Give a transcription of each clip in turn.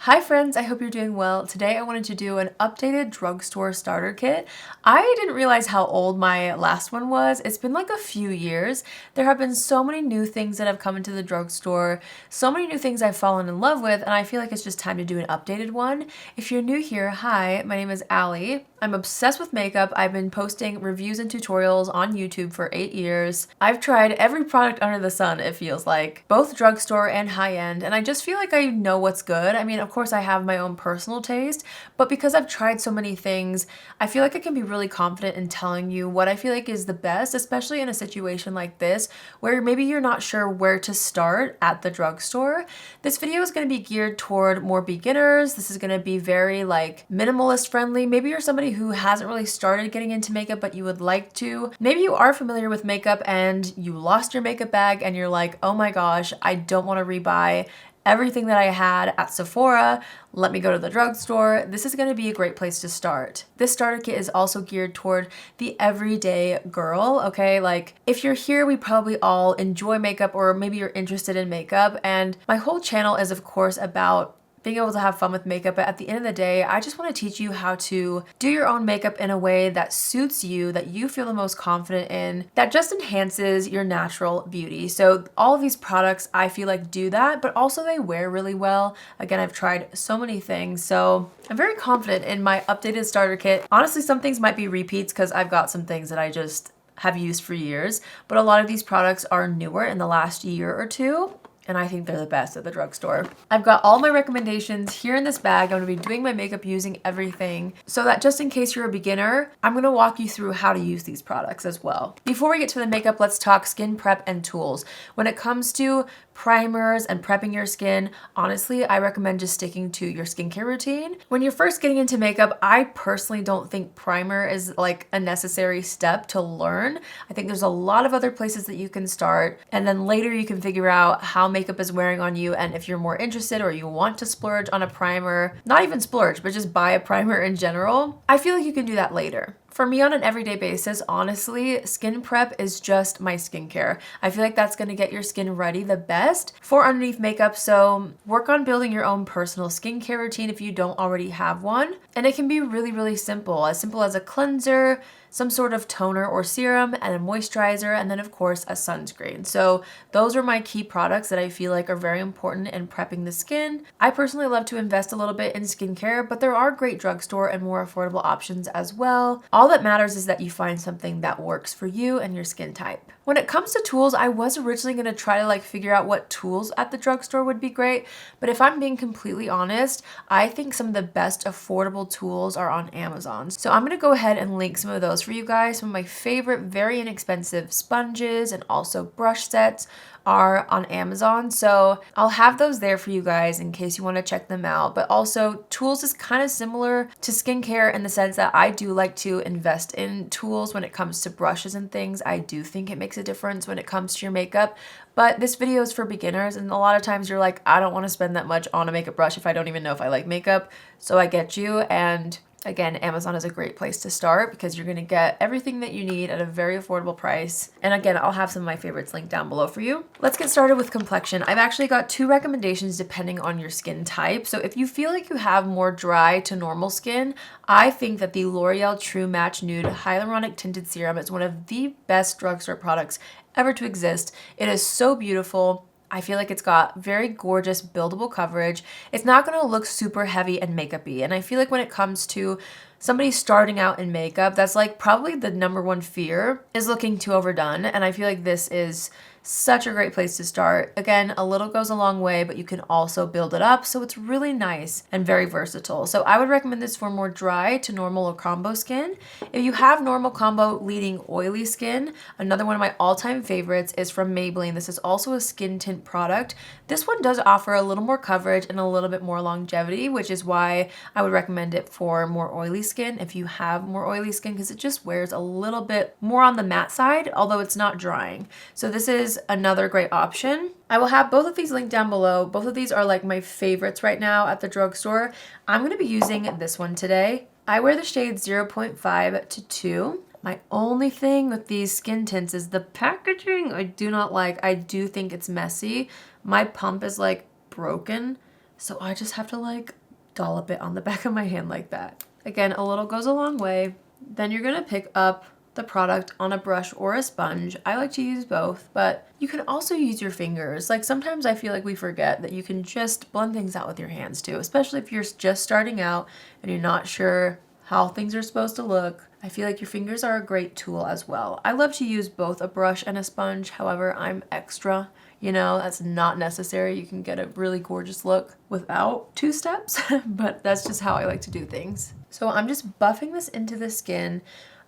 Hi friends, I hope you're doing well. Today I wanted to do an updated drugstore starter kit. I didn't realize how old my last one was. It's been like a few years. There have been so many new things that have come into the drugstore, so many new things I've fallen in love with, and I feel like it's just time to do an updated one. If you're new here, hi, my name is Allie. I'm obsessed with makeup. I've been posting reviews and tutorials on YouTube for 8 years. I've tried every product under the sun, it feels like, both drugstore and high-end, and I just feel like I know what's good. I mean, of course I have my own personal taste, but because I've tried so many things, I feel like I can be really confident in telling you what I feel like is the best, especially in a situation like this where maybe you're not sure where to start at the drugstore. This video is going to be geared toward more beginners. This is going to be very like minimalist friendly. Maybe you're somebody who hasn't really started getting into makeup but you would like to. Maybe you are familiar with makeup and you lost your makeup bag and you're like, oh my gosh, I don't want to rebuy everything that I had at Sephora. Let me go to the drugstore. This is going to be a great place to start. This starter kit is also geared toward the everyday girl, okay? Like if you're here, we probably all enjoy makeup or maybe you're interested in makeup. And my whole channel is of course about being able to have fun with makeup, but at the end of the day, I just want to teach you how to do your own makeup in a way that suits you, that you feel the most confident in, that just enhances your natural beauty. So all of these products I feel like do that, but also they wear really well. Again, I've tried so many things, so I'm very confident in my updated starter kit. Honestly, some things might be repeats because I've got some things that I just have used for years, but a lot of these products are newer in the last year or two. And I think they're the best at the drugstore. I've got all my recommendations here in this bag. I'm gonna be doing my makeup using everything so that just in case you're a beginner, I'm gonna walk you through how to use these products as well. Before we get to the makeup, let's talk skin prep and tools. When it comes to primers and prepping your skin, honestly, I recommend just sticking to your skincare routine. When you're first getting into makeup, I personally don't think primer is like a necessary step to learn. I think there's a lot of other places that you can start, and then later you can figure out how makeup is wearing on you, and if you're more interested or you want to splurge on a primer, not even splurge, but just buy a primer in general, I feel like you can do that later. For me on an everyday basis, honestly, skin prep is just my skincare. I feel like that's gonna get your skin ready the best for underneath makeup, so work on building your own personal skincare routine if you don't already have one. And it can be really, really simple as a cleanser, some sort of toner or serum, and a moisturizer, and then of course a sunscreen. So those are my key products that I feel like are very important in prepping the skin. I personally love to invest a little bit in skincare, but there are great drugstore and more affordable options as well. All that matters is that you find something that works for you and your skin type. When it comes to tools, I was originally going to try to figure out what tools at the drugstore would be great, but if I'm being completely honest, I think some of the best affordable tools are on Amazon. So I'm going to go ahead and link some of those for you guys. Some of my favorite very inexpensive sponges and also brush sets are on Amazon, so I'll have those there for you guys in case you want to check them out. But also, tools is kind of similar to skincare in the sense that I do like to invest in tools when it comes to brushes and things. I do think it makes a difference when it comes to your makeup, but this video is for beginners, and a lot of times you're like, I don't want to spend that much on a makeup brush if I don't even know if I like makeup, so I get you. And again, Amazon is a great place to start because you're going to get everything that you need at a very affordable price. And again, I'll have some of my favorites linked down below for you. Let's get started with complexion. I've actually got 2 recommendations depending on your skin type. So if you feel like you have more dry to normal skin, I think that the L'Oreal True Match Nude Hyaluronic Tinted Serum is one of the best drugstore products ever to exist. It is so beautiful. I feel like it's got very gorgeous buildable coverage. It's not going to look super heavy and makeup-y. And I feel like when it comes to somebody starting out in makeup, that's like probably the #1 fear is looking too overdone. And I feel like this is such a great place to start. Again, a little goes a long way, but you can also build it up. So it's really nice and very versatile. So I would recommend this for more dry to normal or combo skin. If you have normal, combo, leading oily skin, another one of my all-time favorites is from Maybelline. This is also a skin tint product. This one does offer a little more coverage and a little bit more longevity, which is why I would recommend it for more oily skin if you have more oily skin, because it just wears a little bit more on the matte side, although it's not drying. So this is another great option. I will have both of these linked down below. Both of these are like my favorites right now at the drugstore. I'm going to be using this one today. I wear the shades 0.5 to 2. My only thing with these skin tints is the packaging I do not like. I do think it's messy. My pump is like broken, So I just have to like dollop it on the back of my hand like that. Again, a little goes a long way. Then you're gonna pick up the product on a brush or a sponge. I like to use both, but you can also use your fingers. Like sometimes I feel like we forget that you can just blend things out with your hands too, especially if you're just starting out and you're not sure how things are supposed to look. I feel like your fingers are a great tool as well. I love to use both a brush and a sponge. However, I'm extra, you know, that's not necessary. You can get a really gorgeous look without 2 steps, but that's just how I like to do things. So I'm just buffing this into the skin.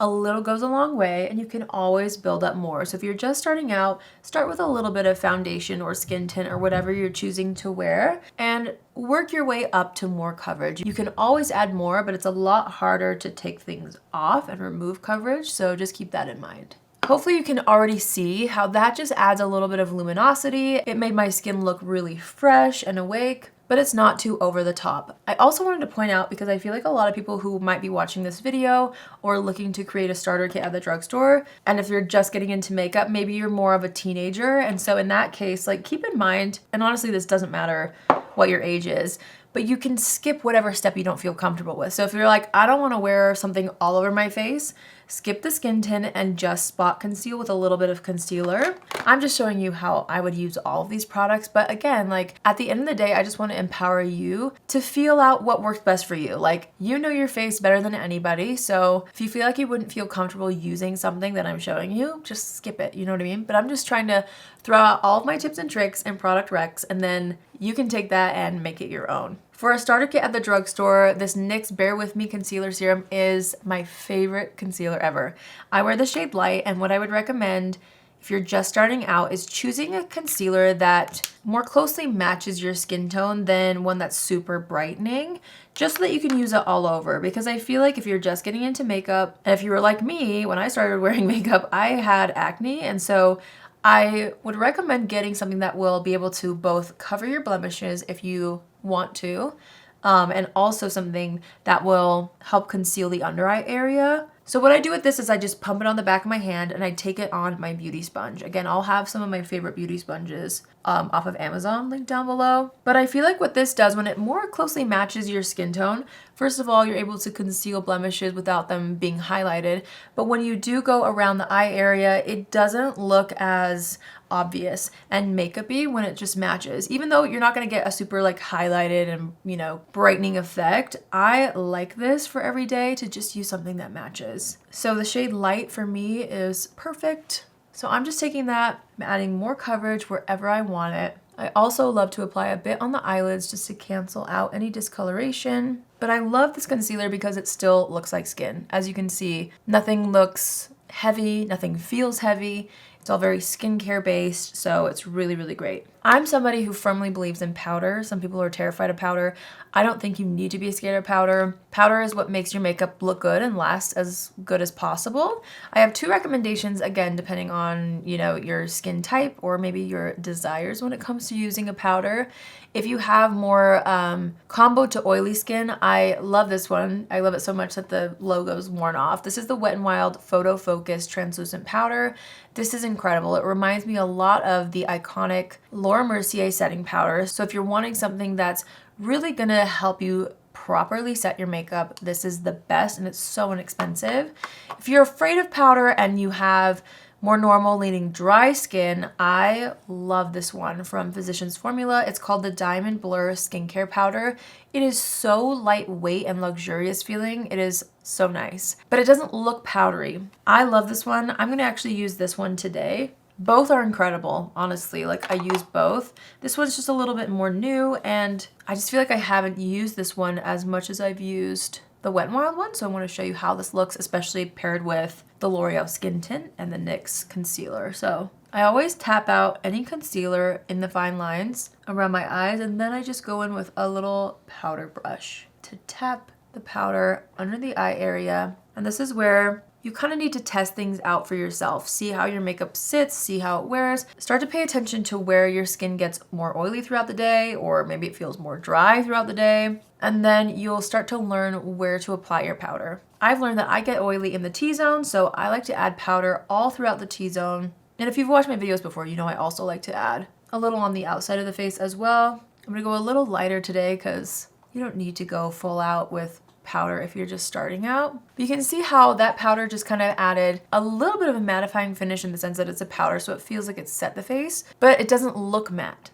A little goes a long way, and you can always build up more. So if you're just starting out, start with a little bit of foundation or skin tint or whatever you're choosing to wear and work your way up to more coverage. You can always add more, but it's a lot harder to take things off and remove coverage, so just keep that in mind. Hopefully you can already see how that just adds a little bit of luminosity. It made my skin look really fresh and awake, but it's not too over the top. I also wanted to point out, because I feel like a lot of people who might be watching this video or looking to create a starter kit at the drugstore, and if you're just getting into makeup, maybe you're more of a teenager, and so in that case, like keep in mind, and honestly this doesn't matter what your age is, but you can skip whatever step you don't feel comfortable with. So if you're like, I don't wanna wear something all over my face, skip the skin tint and just spot conceal with a little bit of concealer. I'm just showing you how I would use all of these products, but again, like at the end of the day, I just want to empower you to feel out what works best for you. Like, you know your face better than anybody, so if you feel like you wouldn't feel comfortable using something that I'm showing you, just skip it, you know what I mean? But I'm just trying to throw out all of my tips and tricks and product recs, and then you can take that and make it your own. For a starter kit at the drugstore, this NYX Bare With Me Concealer Serum is my favorite concealer ever. I wear the shade Light, and what I would recommend if you're just starting out is choosing a concealer that more closely matches your skin tone than one that's super brightening, just so that you can use it all over. Because I feel like if you're just getting into makeup, and if you were like me, when I started wearing makeup, I had acne, and so I would recommend getting something that will be able to both cover your blemishes if you want to, and also something that will help conceal the under eye area. So what I do with this is I just pump it on the back of my hand and I take it on my beauty sponge. Again, I'll have some of my favorite beauty sponges off of Amazon, linked down below. But I feel like what this does, when it more closely matches your skin tone, first of all, you're able to conceal blemishes without them being highlighted. But when you do go around the eye area, it doesn't look as obvious and makeup-y when it just matches. Even though you're not gonna get a super like highlighted and, you know, brightening effect, I like this for every day to just use something that matches. So the shade Light for me is perfect. So I'm just taking that, I'm adding more coverage wherever I want it. I also love to apply a bit on the eyelids just to cancel out any discoloration. But I love this concealer because it still looks like skin. As you can see, nothing looks heavy, nothing feels heavy. It's all very skincare based, so it's really, really great. I'm somebody who firmly believes in powder. Some people are terrified of powder. I don't think you need to be scared of powder. Powder is what makes your makeup look good and last as good as possible. I have 2 recommendations, again, depending on, you know, your skin type or maybe your desires when it comes to using a powder. If you have more combo to oily skin, I love this one. I love it so much that the logo's worn off. This is the Wet n Wild Photo Focus Translucent Powder. This is incredible. It reminds me a lot of the iconic Laura Mercier setting powder. So if you're wanting something that's really gonna help you properly set your makeup, this is the best, and it's so inexpensive. If you're afraid of powder and you have more normal leaning dry skin, I love this one from Physicians Formula. It's called the Diamond Blur Skincare Powder. It is so lightweight and luxurious feeling. It is so nice, but it doesn't look powdery. I love this one. I'm gonna actually use this one today. Both are incredible, honestly. Like, I use both. This one's just a little bit more new, and I just feel like I haven't used this one as much as I've used the Wet n Wild one, so I want to show you how this looks, especially paired with the L'Oreal Skin Tint and the NYX concealer. So I always tap out any concealer in the fine lines around my eyes, and then I just go in with a little powder brush to tap the powder under the eye area. And this is where you kind of need to test things out for yourself. See how your makeup sits, see how it wears. Start to pay attention to where your skin gets more oily throughout the day, or maybe it feels more dry throughout the day. And then you'll start to learn where to apply your powder. I've learned that I get oily in the T-zone, so I like to add powder all throughout the T-zone. And if you've watched my videos before, you know I also like to add a little on the outside of the face as well. I'm gonna go a little lighter today because you don't need to go full out with powder if you're just starting out. But you can see how that powder just kind of added a little bit of a mattifying finish in the sense that it's a powder, so it feels like it set the face, but it doesn't look matte.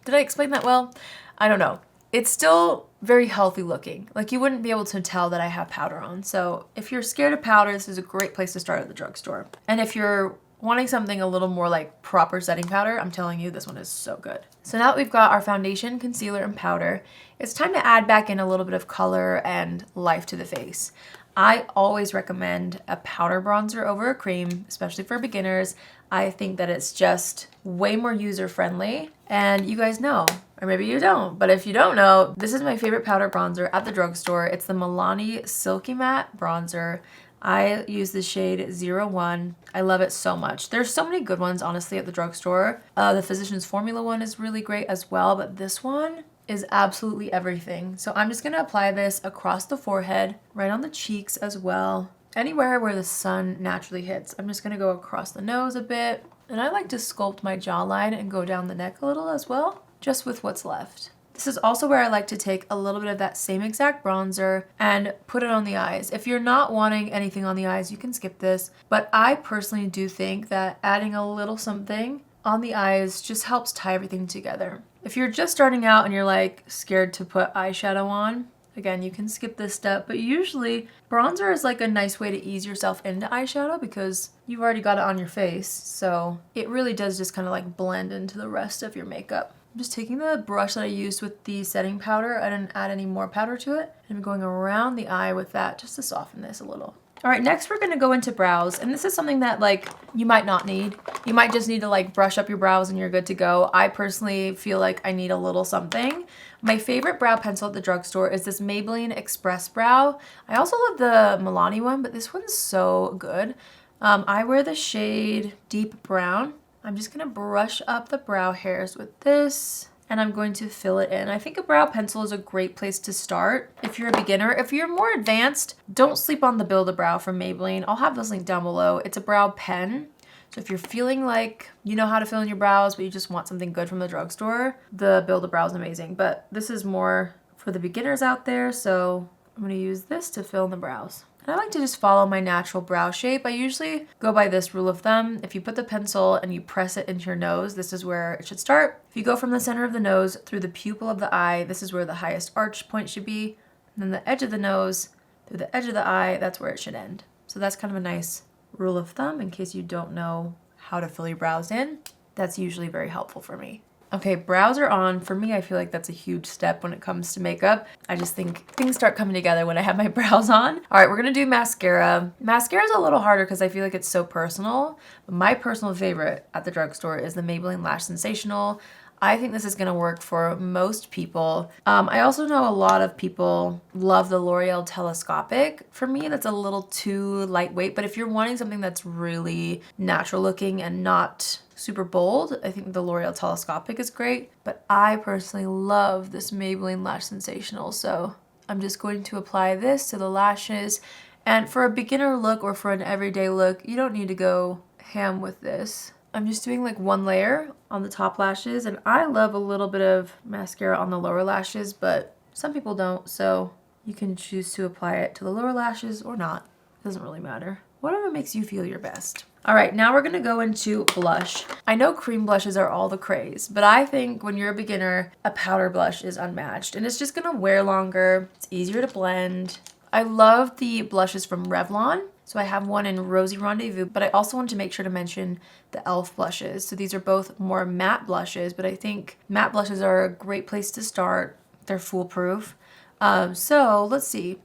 Did I explain that well? I don't know. It's still very healthy looking. Like you wouldn't be able to tell that I have powder on. So if you're scared of powder, this is a great place to start at the drugstore. And if you're wanting something a little more like proper setting powder, I'm telling you, this one is so good. So now that we've got our foundation, concealer, and powder, it's time to add back in a little bit of color and life to the face. I always recommend a powder bronzer over a cream, especially for beginners. I think that it's just way more user-friendly, and you guys know, or maybe you don't, but if you don't know, this is my favorite powder bronzer at the drugstore. It's the MILANI Silky Matte Bronzer. I use the shade 01. I love it so much. There's so many good ones, honestly, at the drugstore. The Physicians Formula one is really great as well, but this one is absolutely everything. So I'm just gonna apply this across the forehead, right on the cheeks as well. Anywhere where the sun naturally hits. I'm just gonna go across the nose a bit. And I like to sculpt my jawline and go down the neck a little as well, just with what's left. This is also where I like to take a little bit of that same exact bronzer and put it on the eyes. If you're not wanting anything on the eyes, you can skip this. But I personally do think that adding a little something on the eyes just helps tie everything together. If you're just starting out and you're like scared to put eyeshadow on, again, you can skip this step, but usually bronzer is like a nice way to ease yourself into eyeshadow because you've already got it on your face. So it really does just kind of like blend into the rest of your makeup. I'm just taking the brush that I used with the setting powder. I didn't add any more powder to it. And I'm going around the eye with that just to soften this a little. All right, next we're gonna go into brows. And this is something that like you might not need. You might just need to like brush up your brows and you're good to go. I personally feel like I need a little something. My favorite brow pencil at the drugstore is this Maybelline Express Brow. I also love the MILANI one, but this one's so good. I wear the shade Deep Brown. I'm just gonna brush up the brow hairs with this, and I'm going to fill it in. I think a brow pencil is a great place to start if you're a beginner. If you're more advanced, don't sleep on the Build-A-Brow from Maybelline. I'll have this link down below. It's a brow pen. So if you're feeling like you know how to fill in your brows, but you just want something good from the drugstore, the Build-A-Brow is amazing. But this is more for the beginners out there, so I'm gonna use this to fill in the brows. And I like to just follow my natural brow shape. I usually go by this rule of thumb. If you put the pencil and you press it into your nose, this is where it should start. If you go from the center of the nose through the pupil of the eye, this is where the highest arch point should be. And then the edge of the nose through the edge of the eye, that's where it should end. So that's kind of a nice rule of thumb in case you don't know how to fill your brows in. That's usually very helpful for me. Okay, brows are on. For me, I feel like that's a huge step when it comes to makeup. I just think things start coming together when I have my brows on. All right, we're gonna do mascara. Mascara is a little harder because I feel like it's so personal. But my personal favorite at the drugstore is the Maybelline Lash Sensational. I think this is gonna work for most people. I also know a lot of people love the L'Oreal Telescopic. For me, that's a little too lightweight, but if you're wanting something that's really natural looking and not super bold, I think the L'Oreal Telescopic is great, but I personally love this Maybelline Lash Sensational, so I'm just going to apply this to the lashes. And for a beginner look or for an everyday look, you don't need to go ham with this. I'm just doing like one layer on the top lashes, and I love a little bit of mascara on the lower lashes, but some people don't, so you can choose to apply it to the lower lashes or not. It doesn't really matter. Whatever makes you feel your best. All right, now we're gonna go into blush. I know cream blushes are all the craze, but I think when you're a beginner, a powder blush is unmatched, and it's just gonna wear longer. It's easier to blend. I love the blushes from Revlon. So I have one in Rosy Rendezvous, but I also want to make sure to mention the E.L.F. blushes. So these are both more matte blushes, but I think matte blushes are a great place to start. They're foolproof. So let's see.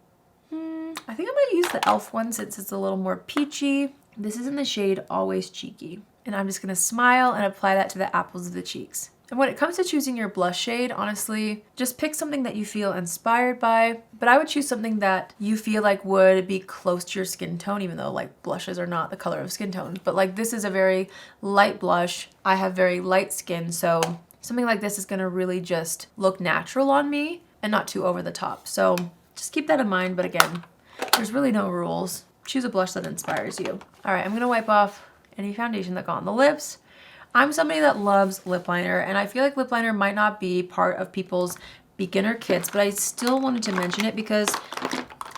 I think I'm gonna use the E.L.F. one since it's a little more peachy. This is in the shade Always Cheeky. And I'm just gonna smile and apply that to the apples of the cheeks. And when it comes to choosing your blush shade, honestly, just pick something that you feel inspired by. But I would choose something that you feel like would be close to your skin tone, even though like blushes are not the color of skin tones. But like this is a very light blush. I have very light skin, so something like this is gonna really just look natural on me and not too over the top. So just keep that in mind, but again, there's really no rules. Choose a blush that inspires you. All right, I'm gonna wipe off any foundation that got on the lips. I'm somebody that loves lip liner, and I feel like lip liner might not be part of people's beginner kits, but I still wanted to mention it because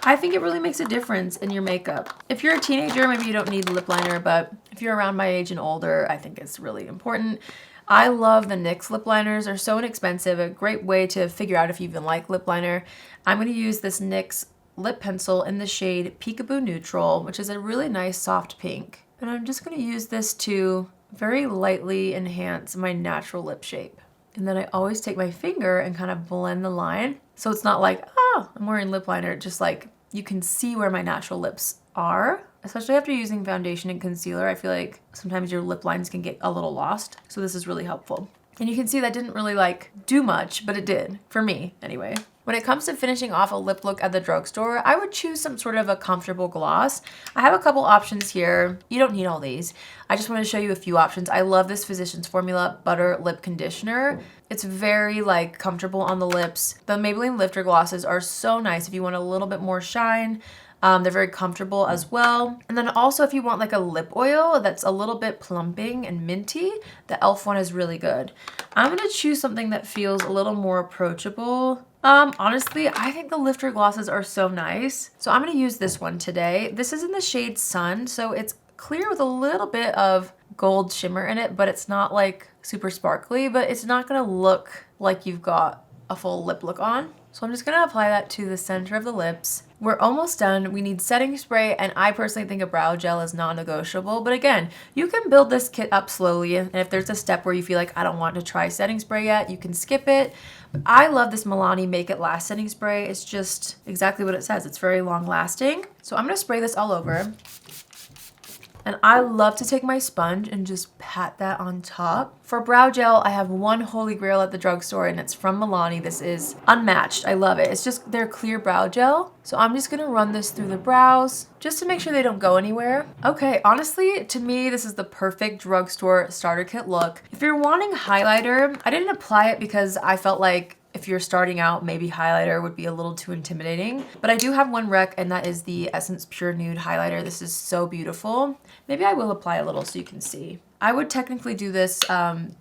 I think it really makes a difference in your makeup. If you're a teenager, maybe you don't need lip liner, but if you're around my age and older, I think it's really important. I love the NYX lip liners. They're so inexpensive, a great way to figure out if you even like lip liner. I'm going to use this NYX lip pencil in the shade Peekaboo Neutral, which is a really nice soft pink. And I'm just going to use this to very lightly enhance my natural lip shape. And then I always take my finger and kind of blend the line. So it's not like, oh, I'm wearing lip liner, just like you can see where my natural lips are. Especially after using foundation and concealer, I feel like sometimes your lip lines can get a little lost. So this is really helpful. And you can see that didn't really like do much, but it did, for me anyway. When it comes to finishing off a lip look at the drugstore, I would choose some sort of a comfortable gloss. I have a couple options here. You don't need all these. I just want to show you a few options. I love this Physicians Formula Butter Lip Conditioner. It's very like comfortable on the lips. The Maybelline Lifter glosses are so nice if you want a little bit more shine. They're very comfortable as well. And then also if you want like a lip oil that's a little bit plumping and minty, the e.l.f. one is really good. I'm gonna choose something that feels a little more approachable. Honestly, I think the Lifter glosses are so nice. So I'm gonna use this one today. This is in the shade Sun, so it's clear with a little bit of gold shimmer in it, but it's not like super sparkly, but it's not gonna look like you've got a full lip look on. So I'm just gonna apply that to the center of the lips. We're almost done. We need setting spray, and I personally think a brow gel is non-negotiable. But again, you can build this kit up slowly, and if there's a step where you feel like I don't want to try setting spray yet, you can skip it. But I love this MILANI Make It Last setting spray. It's just exactly what it says. It's very long lasting. So I'm gonna spray this all over. And I love to take my sponge and just pat that on top. For brow gel, I have one holy grail at the drugstore, and it's from MILANI. This is unmatched. I love it. It's just their clear brow gel. So I'm just gonna run this through the brows just to make sure they don't go anywhere. Okay, honestly, to me, this is the perfect drugstore starter kit look. If you're wanting highlighter, I didn't apply it because I felt like if you're starting out, maybe highlighter would be a little too intimidating. But I do have one rec, and that is the Essence Pure Nude highlighter. This is so beautiful. Maybe I will apply a little so you can see. I would technically do this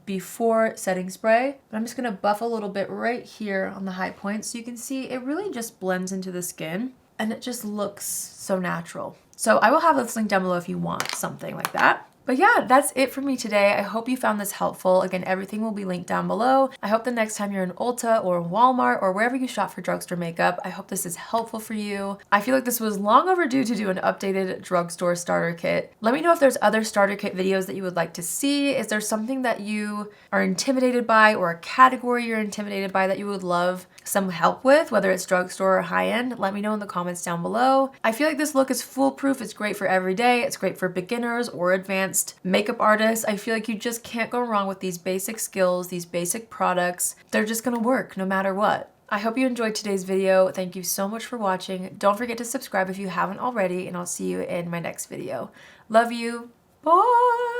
before setting spray, but I'm just gonna buff a little bit right here on the high points so you can see it really just blends into the skin, and it just looks so natural. So I will have this link down below if you want something like that. But yeah, that's it for me today. I hope you found this helpful. Again, everything will be linked down below. I hope the next time you're in Ulta or Walmart or wherever you shop for drugstore makeup, I hope this is helpful for you. I feel like this was long overdue to do an updated drugstore starter kit. Let me know if there's other starter kit videos that you would like to see. Is there something that you are intimidated by, or a category you're intimidated by that you would love some help with, whether it's drugstore or high-end? Let me know in the comments down below. I feel like this look is foolproof. It's great for every day. It's great for beginners or advanced makeup artists. I feel like you just can't go wrong with these basic skills, these basic products. They're just gonna work no matter what. I hope you enjoyed today's video. Thank you so much for watching. Don't forget to subscribe if you haven't already, and I'll see you in my next video. Love you. Bye.